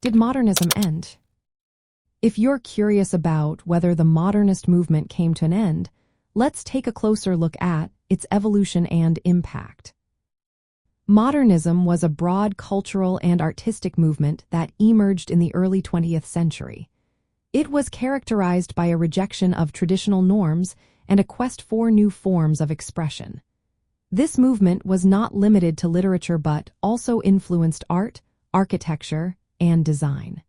Did modernism end? If you're curious about whether the modernist movement came to an end, let's take a closer look at its evolution and impact. Modernism was a broad cultural and artistic movement that emerged in the early 20th century. It was characterized by a rejection of traditional norms and a quest for new forms of expression. This movement was not limited to literature but also influenced art, architecture, and design.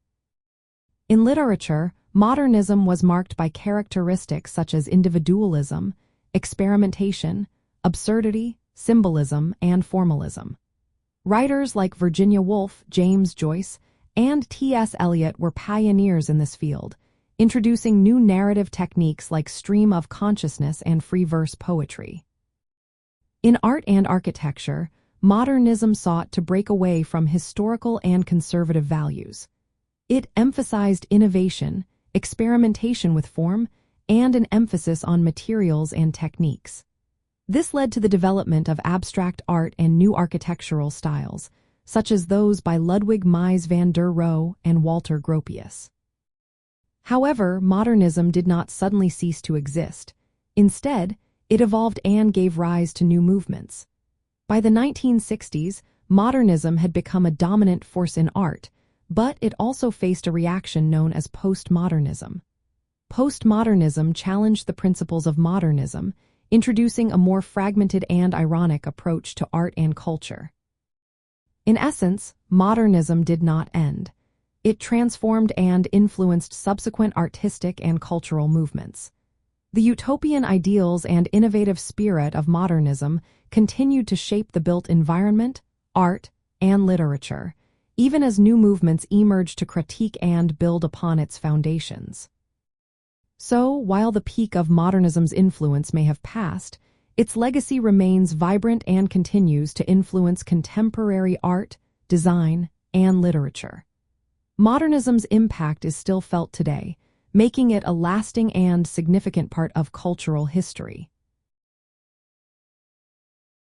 In literature, modernism was marked by characteristics such as individualism, experimentation, absurdity, symbolism, and formalism. Writers like Virginia Woolf, James Joyce, and T.S. Eliot were pioneers in this field, introducing new narrative techniques like stream of consciousness and free verse poetry. In art and architecture, modernism sought to break away from historical and conservative values. It emphasized innovation, experimentation with form, and an emphasis on materials and techniques. This led to the development of abstract art and new architectural styles, such as those by Ludwig Mies van der Rohe and Walter Gropius. However, modernism did not suddenly cease to exist. Instead, it evolved and gave rise to new movements. By the 1960s, modernism had become a dominant force in art, but it also faced a reaction known as postmodernism. Postmodernism challenged the principles of modernism, introducing a more fragmented and ironic approach to art and culture. In essence, modernism did not end. It transformed and influenced subsequent artistic and cultural movements. The utopian ideals and innovative spirit of modernism continued to shape the built environment, art, and literature, even as new movements emerged to critique and build upon its foundations. So, while the peak of modernism's influence may have passed, its legacy remains vibrant and continues to influence contemporary art, design, and literature. Modernism's impact is still felt today, making it a lasting and significant part of cultural history.